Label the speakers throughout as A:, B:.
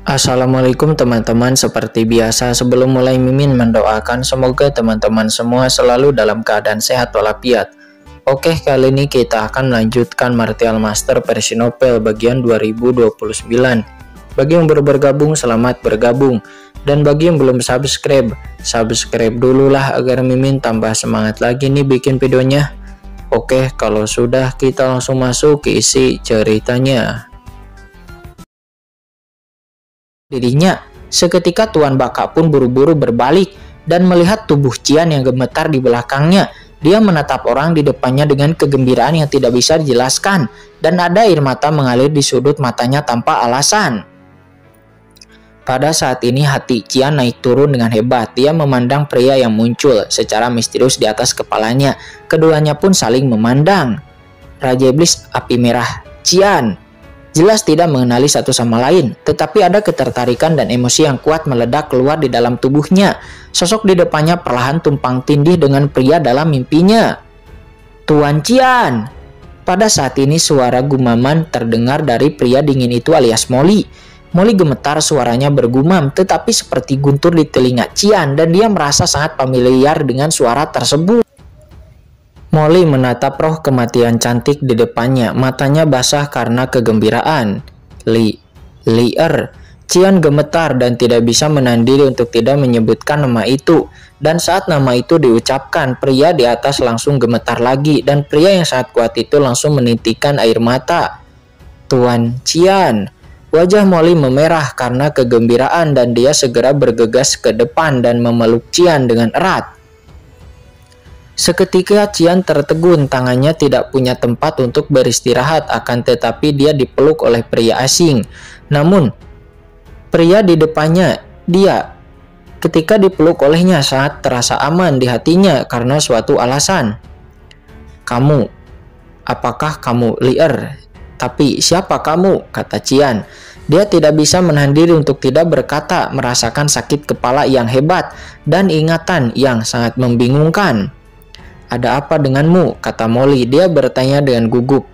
A: Assalamualaikum teman-teman, seperti biasa sebelum mulai Mimin mendoakan semoga teman-teman semua selalu dalam keadaan sehat walafiat. Oke, kali ini kita akan melanjutkan Martial Master versi novel bagian 2029. Bagi yang baru bergabung, selamat bergabung. Dan bagi yang belum subscribe dulu lah agar Mimin tambah semangat lagi nih bikin videonya. Oke, kalau sudah kita langsung masuk ke isi ceritanya. Dirinya, seketika Tuan Baka pun buru-buru berbalik dan melihat tubuh Cian yang gemetar di belakangnya. Dia menatap orang di depannya dengan kegembiraan yang tidak bisa dijelaskan, dan ada air mata mengalir di sudut matanya tanpa alasan. Pada saat ini hati Cian naik turun dengan hebat. Dia memandang pria yang muncul secara misterius di atas kepalanya. Keduanya pun saling memandang. Raja Iblis Api Merah Cian jelas tidak mengenali satu sama lain, tetapi ada ketertarikan dan emosi yang kuat meledak keluar di dalam tubuhnya. Sosok di depannya perlahan tumpang tindih dengan pria dalam mimpinya. Tuan Cian! Pada saat ini suara gumaman terdengar dari pria dingin itu alias Molly. Molly gemetar, suaranya bergumam tetapi seperti guntur di telinga Cian, dan dia merasa sangat familiar dengan suara tersebut. Molly menatap roh kematian cantik di depannya, matanya basah karena kegembiraan. Lier. Cian gemetar dan tidak bisa menahan diri untuk tidak menyebutkan nama itu. Dan saat nama itu diucapkan, pria di atas langsung gemetar lagi, dan pria yang sangat kuat itu langsung menitikkan air mata. Tuan Cian. Wajah Molly memerah karena kegembiraan dan dia segera bergegas ke depan dan memeluk Cian dengan erat. Seketika Cian tertegun, tangannya tidak punya tempat untuk beristirahat, akan tetapi dia dipeluk oleh pria asing. Namun, pria di depannya, dia ketika dipeluk olehnya sangat terasa aman di hatinya karena suatu alasan. Kamu, apakah kamu Lier? Tapi siapa kamu? Kata Cian. Dia tidak bisa menahan diri untuk tidak berkata, merasakan sakit kepala yang hebat dan ingatan yang sangat membingungkan. Ada apa denganmu? Kata Molly. Dia bertanya dengan gugup.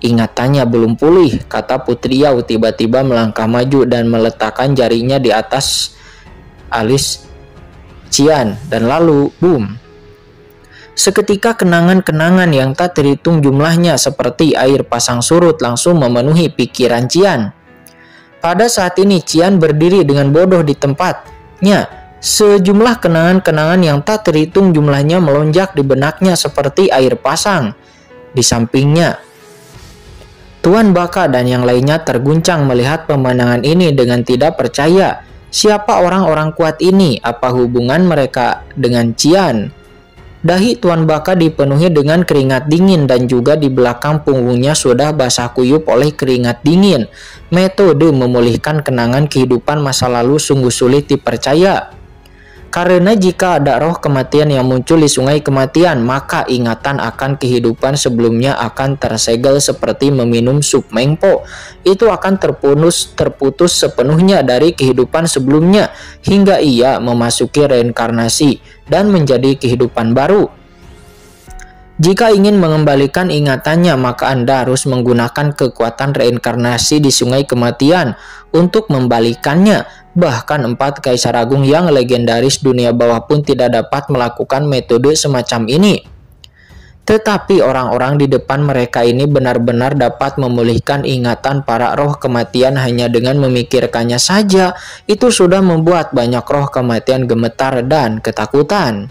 A: Ingatannya belum pulih, kata Putri Yao tiba-tiba melangkah maju dan meletakkan jarinya di atas alis Cian. Dan lalu, boom. Seketika kenangan-kenangan yang tak terhitung jumlahnya seperti air pasang surut langsung memenuhi pikiran Cian. Pada saat ini Cian berdiri dengan bodoh di tempatnya. Sejumlah kenangan-kenangan yang tak terhitung jumlahnya melonjak di benaknya seperti air pasang. Di sampingnya, Tuan Baka dan yang lainnya terguncang melihat pemandangan ini dengan tidak percaya. Siapa orang-orang kuat ini? Apa hubungan mereka dengan Cian? Dahi Tuan Baka dipenuhi dengan keringat dingin dan juga di belakang punggungnya sudah basah kuyup oleh keringat dingin. Metode memulihkan kenangan kehidupan masa lalu sungguh sulit dipercaya. Karena jika ada roh kematian yang muncul di sungai kematian, maka ingatan akan kehidupan sebelumnya akan tersegel seperti meminum sup mengpo. Itu akan terputus sepenuhnya dari kehidupan sebelumnya, hingga ia memasuki reinkarnasi dan menjadi kehidupan baru. Jika ingin mengembalikan ingatannya, maka Anda harus menggunakan kekuatan reinkarnasi di sungai kematian untuk membalikannya. Bahkan 4 Kaisar Agung yang legendaris dunia bawah pun tidak dapat melakukan metode semacam ini. Tetapi orang-orang di depan mereka ini benar-benar dapat memulihkan ingatan para roh kematian hanya dengan memikirkannya saja. Itu sudah membuat banyak roh kematian gemetar dan ketakutan.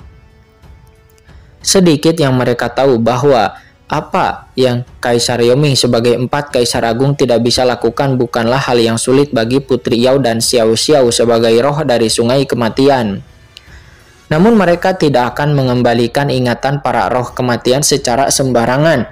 A: Sedikit yang mereka tahu bahwa apa yang Kaisar Yoming sebagai 4 Kaisar Agung tidak bisa lakukan bukanlah hal yang sulit bagi Putri Yao dan Xiao Xiao sebagai roh dari sungai kematian. Namun mereka tidak akan mengembalikan ingatan para roh kematian secara sembarangan.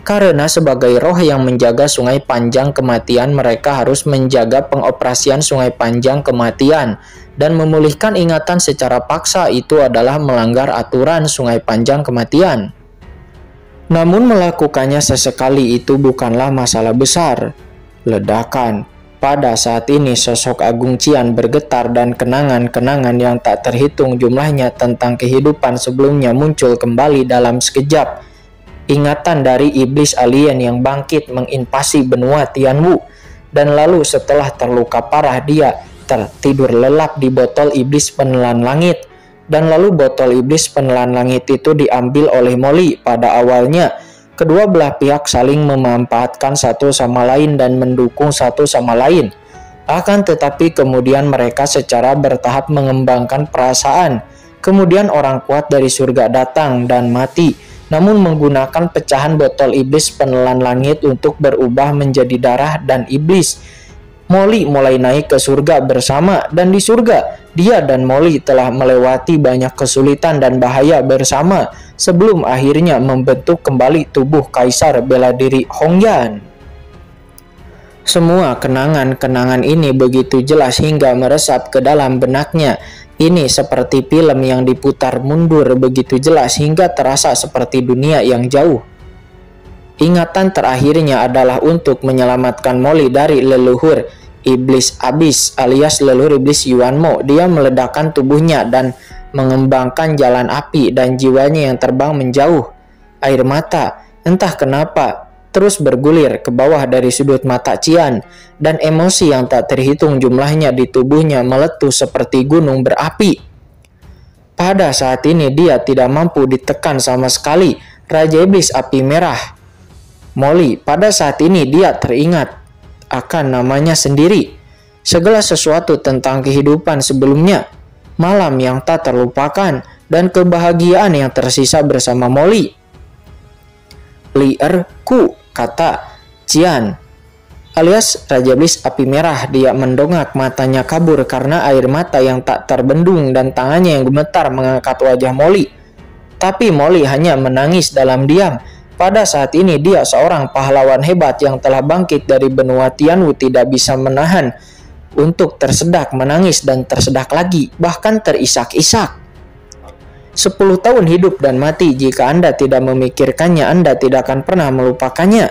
A: Karena sebagai roh yang menjaga sungai panjang kematian, mereka harus menjaga pengoperasian sungai panjang kematian. Dan memulihkan ingatan secara paksa itu adalah melanggar aturan sungai panjang kematian. Namun melakukannya sesekali itu bukanlah masalah besar. Ledakan. Pada saat ini sosok Agung Cian bergetar dan kenangan-kenangan yang tak terhitung jumlahnya tentang kehidupan sebelumnya muncul kembali dalam sekejap. Ingatan dari iblis alien yang bangkit menginvasi benua Tianwu. dan lalu setelah terluka parah dia tertidur lelap di botol iblis penelan langit. Dan lalu botol iblis penelan langit itu diambil oleh Molly. Pada awalnya, kedua belah pihak saling memanfaatkan satu sama lain dan mendukung satu sama lain. Akan tetapi kemudian mereka secara bertahap mengembangkan perasaan. Kemudian orang kuat dari surga datang dan mati, namun menggunakan pecahan botol iblis penelan langit untuk berubah menjadi darah dan iblis. Molly mulai naik ke surga bersama, dan di surga dia dan Molly telah melewati banyak kesulitan dan bahaya bersama sebelum akhirnya membentuk kembali tubuh Kaisar bela diri Hongyan. Semua kenangan-kenangan ini begitu jelas hingga meresap ke dalam benaknya. Ini seperti film yang diputar mundur begitu jelas hingga terasa seperti dunia yang jauh. Ingatan terakhirnya adalah untuk menyelamatkan Molly dari leluhur iblis Abyss alias leluhur iblis Yuanmo. Dia meledakkan tubuhnya dan mengembangkan jalan api, dan jiwanya yang terbang menjauh. Air mata, entah kenapa, terus bergulir ke bawah dari sudut mata Qian, dan emosi yang tak terhitung jumlahnya di tubuhnya meletus seperti gunung berapi. Pada saat ini dia tidak mampu ditekan sama sekali. Raja Iblis Api Merah Molly, pada saat ini dia teringat akan namanya sendiri, segala sesuatu tentang kehidupan sebelumnya, malam yang tak terlupakan, dan kebahagiaan yang tersisa bersama Molly. Lier Ku, kata Qian alias Raja Iblis Api Merah. Dia mendongak, matanya kabur karena air mata yang tak terbendung dan tangannya yang gemetar mengangkat wajah Molly. Tapi Molly hanya menangis dalam diam. Pada saat ini dia seorang pahlawan hebat yang telah bangkit dari benua Tianwu, tidak bisa menahan untuk tersedak, menangis dan tersedak lagi, bahkan terisak-isak. 10 tahun hidup dan mati, jika Anda tidak memikirkannya, Anda tidak akan pernah melupakannya.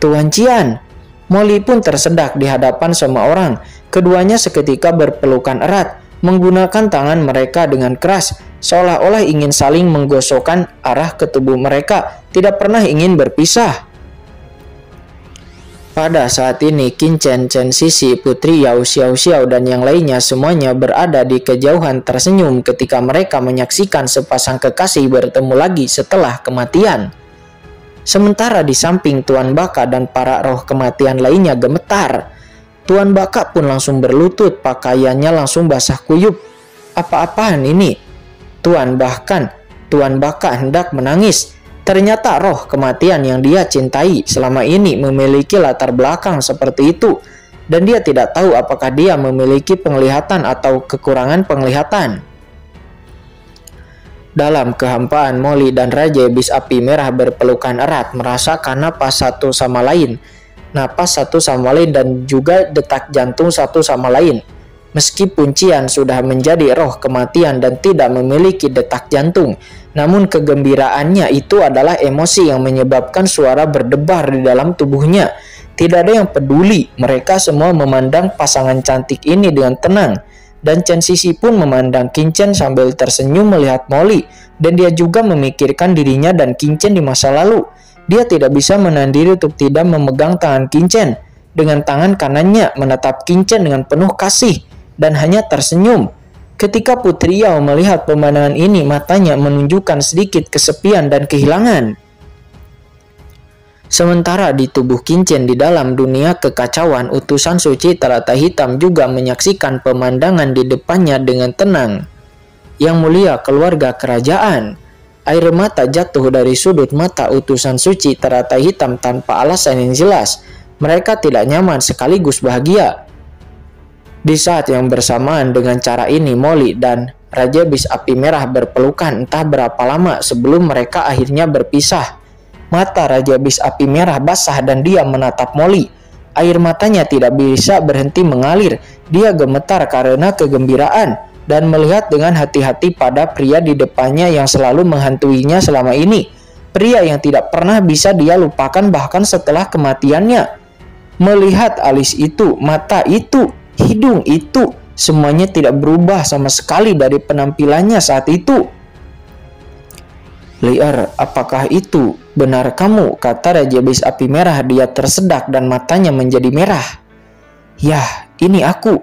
A: Tuan Qian, Molly pun tersedak di hadapan semua orang. Keduanya seketika berpelukan erat, menggunakan tangan mereka dengan keras, seolah-olah ingin saling menggosokkan arah ke tubuh mereka, tidak pernah ingin berpisah. Pada saat ini Qin Chen, Chen Sisi, Putri Yao, Xiao Xiao, dan yang lainnya semuanya berada di kejauhan tersenyum ketika mereka menyaksikan sepasang kekasih bertemu lagi setelah kematian. Sementara di samping Tuan Baka dan para roh kematian lainnya gemetar. Tuan Baka pun langsung berlutut, pakaiannya langsung basah kuyup. Apa-apaan ini? Tuan Baka hendak menangis. Ternyata roh kematian yang dia cintai selama ini memiliki latar belakang seperti itu, dan dia tidak tahu apakah dia memiliki penglihatan atau kekurangan penglihatan. Dalam kehampaan, Molly dan Raja Iblis Api Merah berpelukan erat, merasakan napas satu sama lain, dan juga detak jantung satu sama lain. Meskipun Qian sudah menjadi roh kematian dan tidak memiliki detak jantung, namun kegembiraannya itu adalah emosi yang menyebabkan suara berdebar di dalam tubuhnya. Tidak ada yang peduli, mereka semua memandang pasangan cantik ini dengan tenang. Dan Chen Sisi pun memandang Qin Chen sambil tersenyum melihat Molly, dan dia juga memikirkan dirinya dan Qin Chen di masa lalu. Dia tidak bisa menahan diri untuk tidak memegang tangan Qin Chen. Dengan tangan kanannya menatap Qin Chen dengan penuh kasih dan hanya tersenyum. Ketika Putri Yao melihat pemandangan ini, matanya menunjukkan sedikit kesepian dan kehilangan. Sementara di tubuh Qin Chen di dalam dunia kekacauan, utusan suci teratai hitam juga menyaksikan pemandangan di depannya dengan tenang. Yang mulia keluarga kerajaan. Air mata jatuh dari sudut mata utusan suci teratai hitam tanpa alasan yang jelas. Mereka tidak nyaman sekaligus bahagia. Di saat yang bersamaan dengan cara ini, Molly dan Raja Iblis Api Merah berpelukan entah berapa lama sebelum mereka akhirnya berpisah. Mata Raja Iblis Api Merah basah dan dia menatap Molly. Air matanya tidak bisa berhenti mengalir. Dia gemetar karena kegembiraan dan melihat dengan hati-hati pada pria di depannya yang selalu menghantuinya selama ini. Pria yang tidak pernah bisa dia lupakan bahkan setelah kematiannya. Melihat alis itu, mata itu, hidung itu, semuanya tidak berubah sama sekali dari penampilannya saat itu. Lier, apakah itu benar kamu? Kata Raja Iblis Api Merah. Dia tersedak dan matanya menjadi merah. "Yah, ini aku.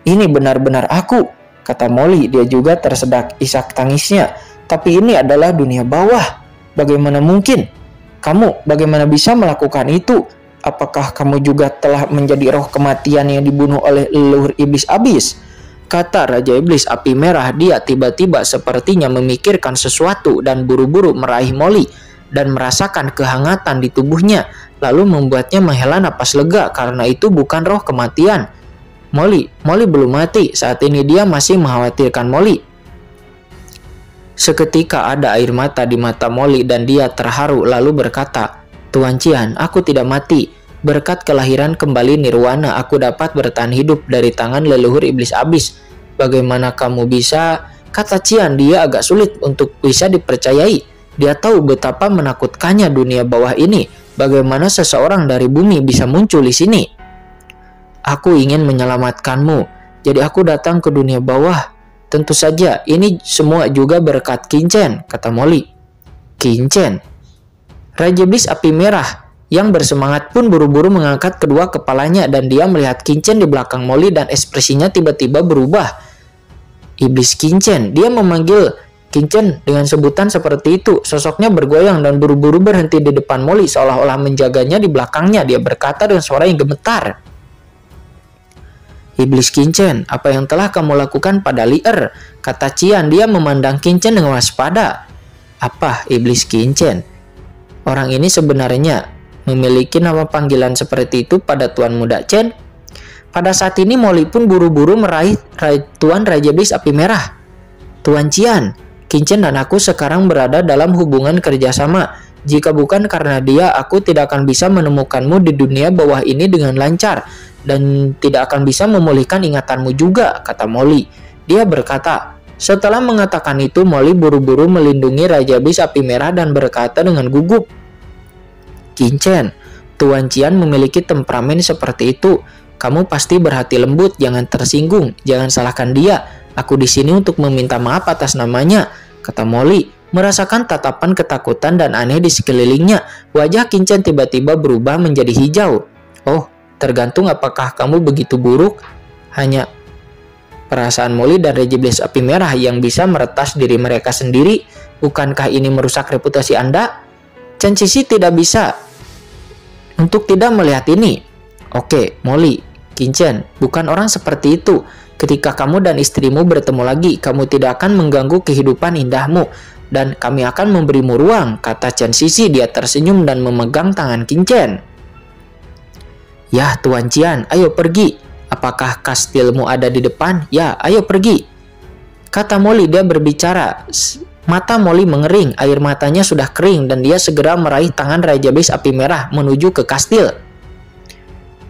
A: Ini benar-benar aku," kata Molly. Dia juga tersedak isak tangisnya. "Tapi ini adalah dunia bawah. Bagaimana mungkin? Kamu bagaimana bisa melakukan itu? Apakah kamu juga telah menjadi roh kematian yang dibunuh oleh leluhur iblis abis?" Kata Raja Iblis Api Merah. Dia tiba-tiba sepertinya memikirkan sesuatu dan buru-buru meraih Molly dan merasakan kehangatan di tubuhnya, lalu membuatnya menghela napas lega karena itu bukan roh kematian. Molly belum mati. Saat ini dia masih mengkhawatirkan Molly. Seketika ada air mata di mata Molly dan dia terharu lalu berkata, "Tuan Cian, aku tidak mati. Berkat kelahiran kembali Nirwana, aku dapat bertahan hidup dari tangan leluhur iblis abis." "Bagaimana kamu bisa?" kata Cian. Dia agak sulit untuk bisa dipercayai. Dia tahu betapa menakutkannya dunia bawah ini. Bagaimana seseorang dari bumi bisa muncul di sini? "Aku ingin menyelamatkanmu, jadi aku datang ke dunia bawah. Tentu saja, ini semua juga berkat Kincen," kata Molly. "Kincen?" Raja Iblis Api Merah yang bersemangat pun buru-buru mengangkat kedua kepalanya dan dia melihat Kincen di belakang Molly dan ekspresinya tiba-tiba berubah. "Iblis Kincen," dia memanggil Kincen dengan sebutan seperti itu. Sosoknya bergoyang dan buru-buru berhenti di depan Molly seolah-olah menjaganya di belakangnya. Dia berkata dengan suara yang gemetar, "Iblis Kincen, apa yang telah kamu lakukan pada Lier?" kata Cian. Dia memandang Kincen dengan waspada. "Apa Iblis Kincen?" Orang ini sebenarnya memiliki nama panggilan seperti itu pada Tuan Muda Chen. Pada saat ini Molly pun buru-buru meraih Tuan Raja Iblis Api Merah. "Tuan Cian, Kincen dan aku sekarang berada dalam hubungan kerjasama. Jika bukan karena dia, aku tidak akan bisa menemukanmu di dunia bawah ini dengan lancar dan tidak akan bisa memulihkan ingatanmu juga," kata Molly. Dia berkata. Setelah mengatakan itu, Molly buru-buru melindungi Raja Iblis Api Merah dan berkata dengan gugup, "Kincen, Tuan Cian memiliki temperamen seperti itu. Kamu pasti berhati lembut, jangan tersinggung, jangan salahkan dia. Aku di sini untuk meminta maaf atas namanya," kata Molly, merasakan tatapan ketakutan dan aneh di sekelilingnya. Wajah Kincen tiba-tiba berubah menjadi hijau. "Oh, tergantung apakah kamu begitu buruk." Hanya perasaan Molly dan Raja Iblis Api Merah yang bisa meretas diri mereka sendiri. Bukankah ini merusak reputasi Anda? Chen Sisi tidak bisa untuk tidak melihat ini. "Oke, Molly, Kincen bukan orang seperti itu. Ketika kamu dan istrimu bertemu lagi, kamu tidak akan mengganggu kehidupan indahmu dan kami akan memberimu ruang," kata Chen Sisi. Dia tersenyum dan memegang tangan Kincen. "Yah, Tuan Cian, ayo pergi. Apakah kastilmu ada di depan? Ya, ayo pergi," kata Molly. Dia berbicara. Mata Molly mengering, air matanya sudah kering dan dia segera meraih tangan Raja Iblis Api Merah menuju ke kastil.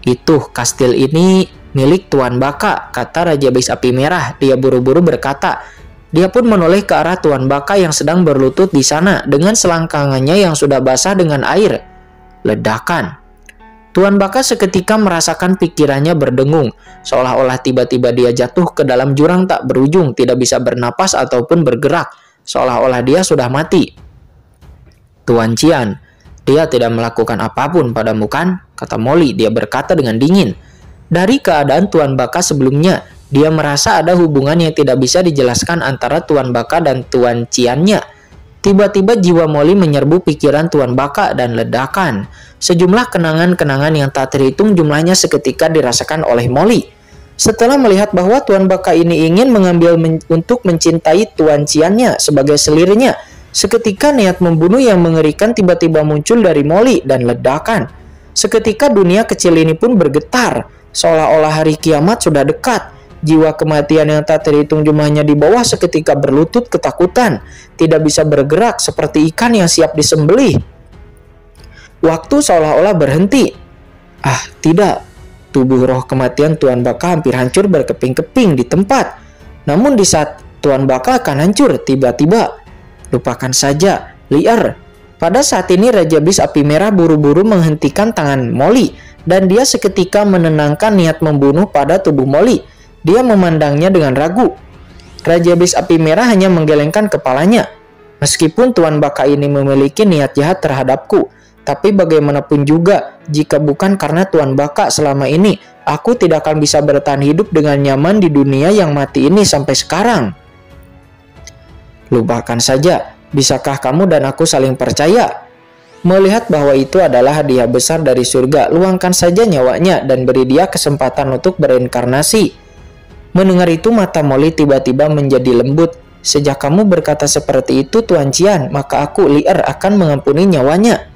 A: "Itu kastil ini milik Tuan Baka," kata Raja Iblis Api Merah. Dia buru-buru berkata. Dia pun menoleh ke arah Tuan Baka yang sedang berlutut di sana dengan selangkangannya yang sudah basah dengan air. Ledakan. Tuan Baka seketika merasakan pikirannya berdengung, seolah-olah tiba-tiba dia jatuh ke dalam jurang tak berujung, tidak bisa bernapas ataupun bergerak, seolah-olah dia sudah mati. "Tuan Cian, dia tidak melakukan apapun padamu kan?" kata Molly. Dia berkata dengan dingin. Dari keadaan Tuan Baka sebelumnya, dia merasa ada hubungan yang tidak bisa dijelaskan antara Tuan Baka dan Tuan Ciannya. Tiba-tiba jiwa Molly menyerbu pikiran Tuan Baka dan ledakan. Sejumlah kenangan-kenangan yang tak terhitung jumlahnya seketika dirasakan oleh Molly. Setelah melihat bahwa Tuan Baka ini ingin mengambil untuk mencintai Tuan Ciannya sebagai selirnya, seketika niat membunuh yang mengerikan tiba-tiba muncul dari Molly dan ledakan. Seketika dunia kecil ini pun bergetar, seolah-olah hari kiamat sudah dekat. Jiwa kematian yang tak terhitung jumlahnya di bawah seketika berlutut ketakutan, tidak bisa bergerak seperti ikan yang siap disembelih. Waktu seolah-olah berhenti. Ah, tidak. Tubuh roh kematian Tuan Baka hampir hancur berkeping-keping di tempat. Namun di saat Tuan Baka akan hancur, tiba-tiba, lupakan saja, Lier. Pada saat ini Raja Iblis Api Merah buru-buru menghentikan tangan Molly, dan dia seketika menenangkan niat membunuh pada tubuh Molly. Dia memandangnya dengan ragu. Raja Iblis Api Merah hanya menggelengkan kepalanya. Meskipun Tuan Baka ini memiliki niat jahat terhadapku, tapi bagaimanapun juga, jika bukan karena Tuan Baka selama ini, Aku tidak akan bisa bertahan hidup dengan nyaman di dunia yang mati ini sampai sekarang. Lupakan saja, bisakah kamu dan aku saling percaya? Melihat bahwa itu adalah hadiah besar dari surga, luangkan saja nyawanya dan beri dia kesempatan untuk berinkarnasi. Mendengar itu mata Molly tiba-tiba menjadi lembut. Sejak kamu berkata seperti itu Tuan Cian, maka aku, Lier, akan mengampuni nyawanya.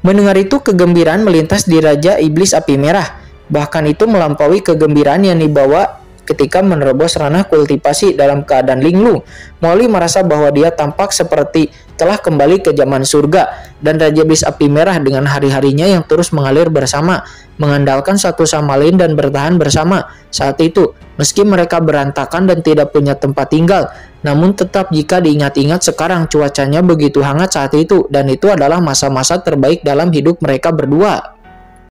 A: Mendengar itu kegembiraan melintas di Raja Iblis Api Merah. Bahkan itu melampaui kegembiraan yang dibawa ketika menerobos ranah kultivasi dalam keadaan linglung. Molly merasa bahwa dia tampak seperti telah kembali ke zaman surga, dan Raja Iblis Api Merah dengan hari-harinya yang terus mengalir bersama, mengandalkan satu sama lain dan bertahan bersama. Saat itu, meski mereka berantakan dan tidak punya tempat tinggal, namun tetap jika diingat-ingat sekarang cuacanya begitu hangat saat itu, dan itu adalah masa-masa terbaik dalam hidup mereka berdua.